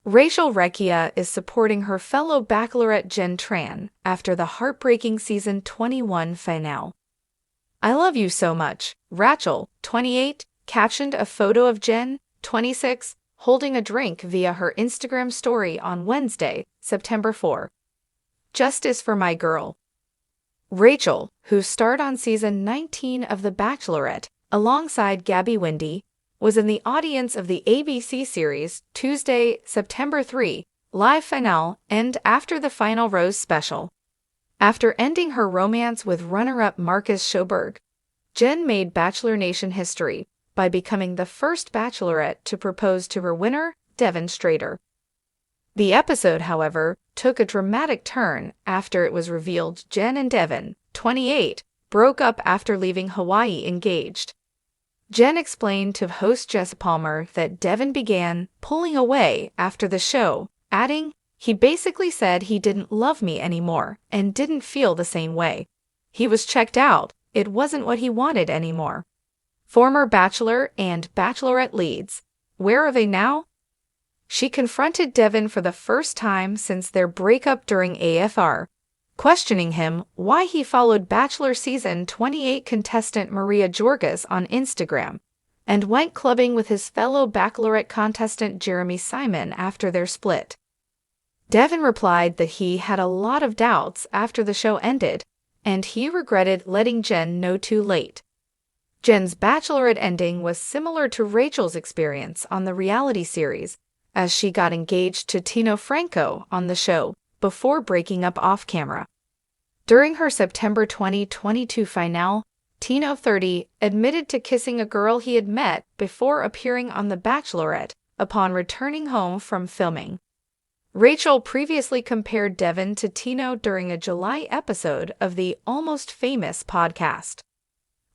Rachel Recchia is supporting her fellow Bachelorette Jenn Tran after the heartbreaking season 21 finale. "I love you so much," Rachel, 28, captioned a photo of Jenn, 26, holding a drink via her Instagram story on Wednesday, September 4. "Justice for my girl." Rachel, who starred on season 19 of The Bachelorette alongside Gabby Windey, was in the audience of the ABC series Tuesday, September 3, live finale and after the final rose special. After ending her romance with runner-up Marcus Sjoberg, Jenn made Bachelor Nation history by becoming the first Bachelorette to propose to her winner, Devin Strader. The episode, however, took a dramatic turn after it was revealed Jenn and Devin, 28, broke up after leaving Hawaii engaged. Jenn explained to host Jesse Palmer that Devin began pulling away after the show, adding, "He basically said he didn't love me anymore and didn't feel the same way. He was checked out, it wasn't what he wanted anymore." Former Bachelor and Bachelorette leads, where are they now? She confronted Devin for the first time since their breakup during AFR, questioning him why he followed Bachelor season 28 contestant Maria Jorgas on Instagram and went clubbing with his fellow Bachelorette contestant Jeremy Simon after their split. Devin replied that he had a lot of doubts after the show ended, and he regretted letting Jenn know too late. Jenn's Bachelorette ending was similar to Rachel's experience on the reality series, as she got engaged to Tino Franco on the show before breaking up off-camera. During her September 2022 finale, Tino, 30, admitted to kissing a girl he had met before appearing on The Bachelorette upon returning home from filming. Rachel previously compared Devin to Tino during a July episode of the Almost Famous podcast.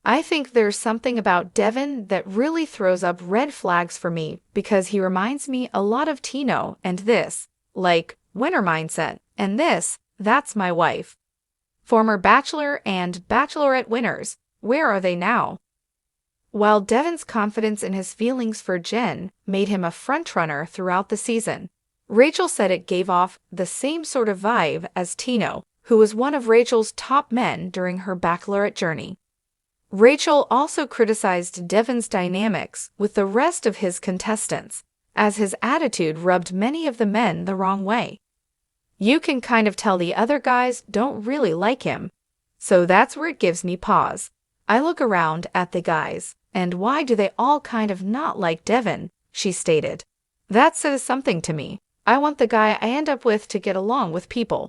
"I think there's something about Devin that really throws up red flags for me because he reminds me a lot of Tino and this, like, winner mindset, and this, that's my wife." Former Bachelor and Bachelorette winners, where are they now? While Devin's confidence in his feelings for Jenn made him a frontrunner throughout the season, Rachel said it gave off the same sort of vibe as Tino, who was one of Rachel's top men during her Bachelorette journey. Rachel also criticized Devin's dynamics with the rest of his contestants, as his attitude rubbed many of the men the wrong way. "You can kind of tell the other guys don't really like him. So that's where it gives me pause. I look around at the guys, and why do they all kind of not like Devin?" she stated. "That says something to me. I want the guy I end up with to get along with people."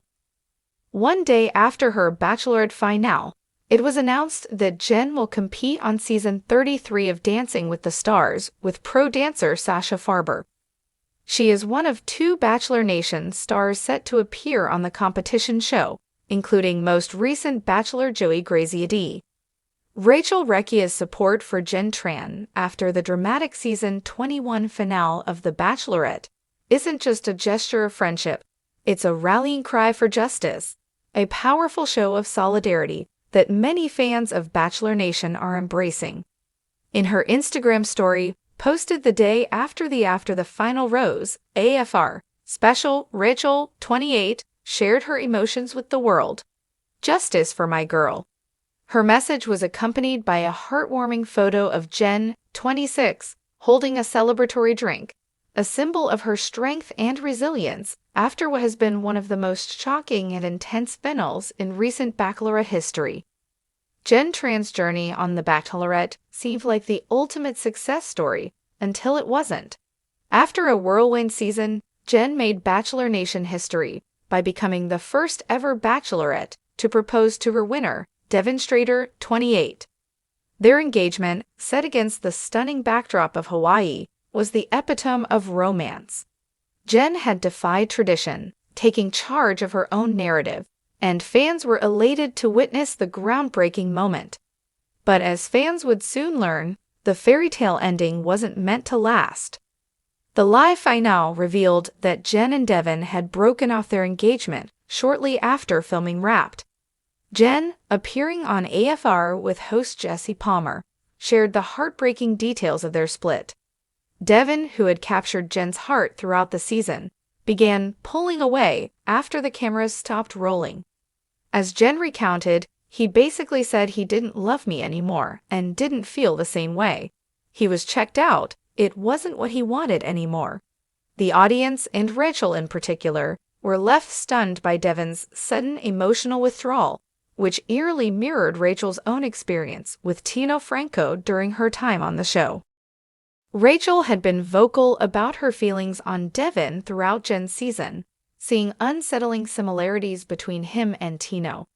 One day after her Bachelorette finale, it was announced that Jenn will compete on season 33 of Dancing with the Stars with pro dancer Sasha Farber. She is one of 2 Bachelor Nation stars set to appear on the competition show, including most recent Bachelor Joey Graziadei. Rachel Recchia's support for Jenn Tran after the dramatic season 21 finale of The Bachelorette isn't just a gesture of friendship, it's a rallying cry for justice, a powerful show of solidarity that many fans of Bachelor Nation are embracing. In her Instagram story, posted the day after the final rose, AFR, special, Rachel, 28, shared her emotions with the world. "Justice for my girl." Her message was accompanied by a heartwarming photo of Jenn, 26, holding a celebratory drink, a symbol of her strength and resilience after what has been one of the most shocking and intense finals in recent Bachelorette history. Jenn Tran's journey on The Bachelorette seemed like the ultimate success story until it wasn't. After a whirlwind season, Jenn made Bachelor Nation history by becoming the first ever Bachelorette to propose to her winner, Devin Strader, 28. Their engagement, set against the stunning backdrop of Hawaii, was the epitome of romance. Jenn had defied tradition, taking charge of her own narrative, and fans were elated to witness the groundbreaking moment. But as fans would soon learn, the fairy tale ending wasn't meant to last. The live finale revealed that Jenn and Devin had broken off their engagement shortly after filming Wrapped. Jenn, appearing on AFR with host Jesse Palmer, shared the heartbreaking details of their split. Devin, who had captured Jen's heart throughout the season, began pulling away after the cameras stopped rolling. As Jenn recounted, he basically said he didn't love me anymore and didn't feel the same way. He was checked out. It wasn't what he wanted anymore. The audience, and Rachel in particular, were left stunned by Devin's sudden emotional withdrawal, which eerily mirrored Rachel's own experience with Tino Franco during her time on the show. Rachel had been vocal about her feelings on Devin throughout Jen's season, seeing unsettling similarities between him and Tino.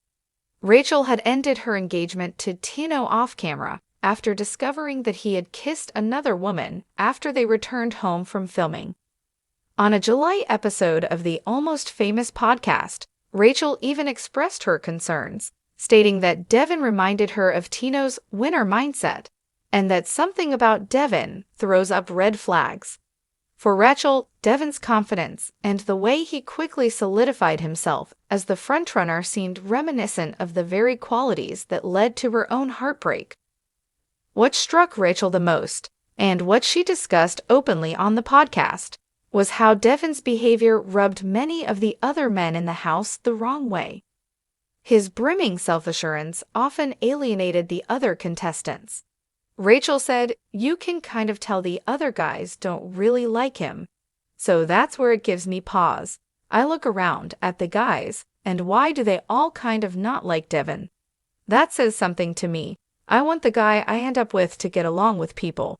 Rachel had ended her engagement to Tino off-camera after discovering that he had kissed another woman after they returned home from filming. On a July episode of the Almost Famous podcast, Rachel even expressed her concerns, stating that Devin reminded her of Tino's winner mindset, and that something about Devin throws up red flags. For Rachel, Devin's confidence and the way he quickly solidified himself as the frontrunner seemed reminiscent of the very qualities that led to her own heartbreak. What struck Rachel the most, and what she discussed openly on the podcast, was how Devin's behavior rubbed many of the other men in the house the wrong way. His brimming self-assurance often alienated the other contestants. Rachel said, "You can kind of tell the other guys don't really like him. So that's where it gives me pause. I look around at the guys, and why do they all kind of not like Devin? That says something to me. I want the guy I end up with to get along with people."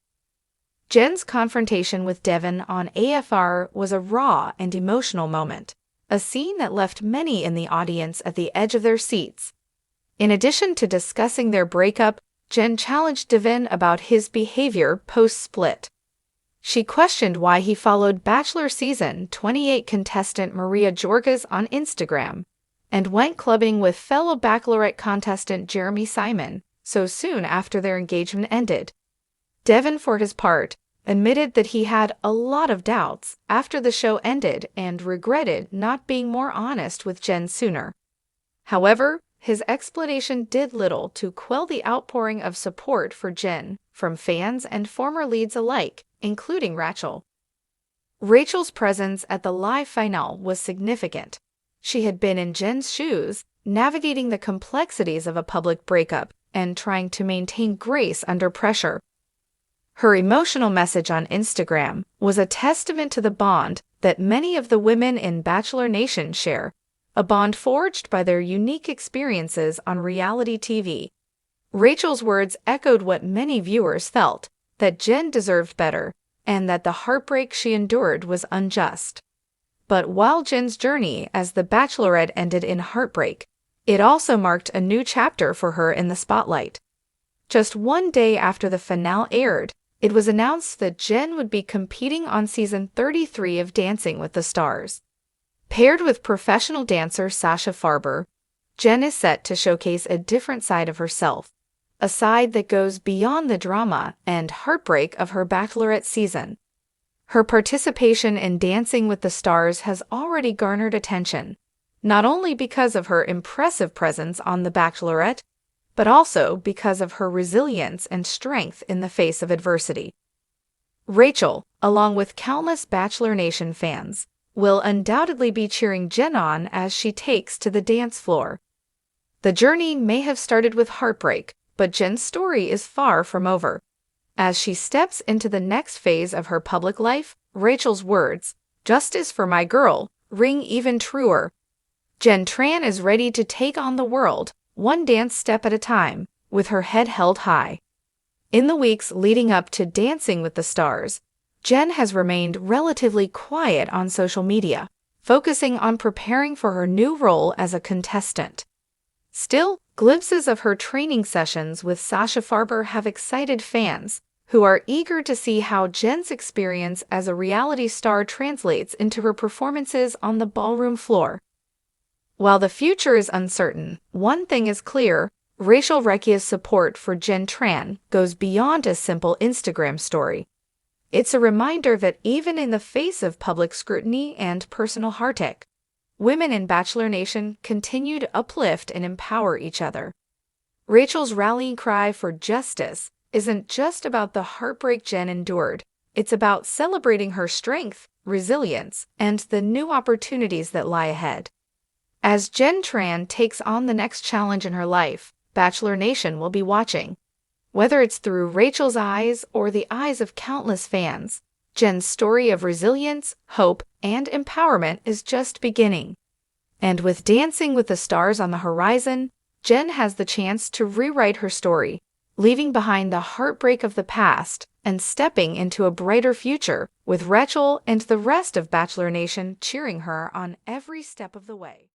Jen's confrontation with Devin on AFR was a raw and emotional moment, a scene that left many in the audience at the edge of their seats. In addition to discussing their breakup, Jenn challenged Devin about his behavior post-split. She questioned why he followed Bachelor Season 28 contestant Maria Jorges on Instagram and went clubbing with fellow Bachelorette contestant Jeremy Simon so soon after their engagement ended. Devin, for his part, admitted that he had a lot of doubts after the show ended and regretted not being more honest with Jenn sooner. However, his explanation did little to quell the outpouring of support for Jenn from fans and former leads alike, including Rachel. Rachel's presence at the live finale was significant. She had been in Jen's shoes, navigating the complexities of a public breakup and trying to maintain grace under pressure. Her emotional message on Instagram was a testament to the bond that many of the women in Bachelor Nation share, a bond forged by their unique experiences on reality TV. Rachel's words echoed what many viewers felt, that Jenn deserved better, and that the heartbreak she endured was unjust. But while Jen's journey as the Bachelorette ended in heartbreak, it also marked a new chapter for her in the spotlight. Just one day after the finale aired, it was announced that Jenn would be competing on season 33 of Dancing with the Stars. Paired with professional dancer Sasha Farber, Jenn is set to showcase a different side of herself, a side that goes beyond the drama and heartbreak of her Bachelorette season. Her participation in Dancing with the Stars has already garnered attention, not only because of her impressive presence on The Bachelorette, but also because of her resilience and strength in the face of adversity. Rachel, along with countless Bachelor Nation fans, will undoubtedly be cheering Jenn on as she takes to the dance floor. The journey may have started with heartbreak, but Jen's story is far from over. As she steps into the next phase of her public life, Rachel's words, "Justice for my girl," ring even truer. Jenn Tran is ready to take on the world, one dance step at a time, with her head held high. In the weeks leading up to Dancing with the Stars, Jenn has remained relatively quiet on social media, focusing on preparing for her new role as a contestant. Still, glimpses of her training sessions with Sasha Farber have excited fans, who are eager to see how Jen's experience as a reality star translates into her performances on the ballroom floor. While the future is uncertain, one thing is clear: Rachel Recchia's support for Jenn Tran goes beyond a simple Instagram story. It's a reminder that even in the face of public scrutiny and personal heartache, women in Bachelor Nation continue to uplift and empower each other. Rachel's rallying cry for justice isn't just about the heartbreak Jenn endured, It's about celebrating her strength, resilience, and the new opportunities that lie ahead. As Jenn Tran takes on the next challenge in her life, Bachelor Nation will be watching. Whether it's through Rachel's eyes or the eyes of countless fans, Jenn's story of resilience, hope, and empowerment is just beginning. And with Dancing with the Stars on the horizon, Jenn has the chance to rewrite her story, leaving behind the heartbreak of the past and stepping into a brighter future, with Rachel and the rest of Bachelor Nation cheering her on every step of the way.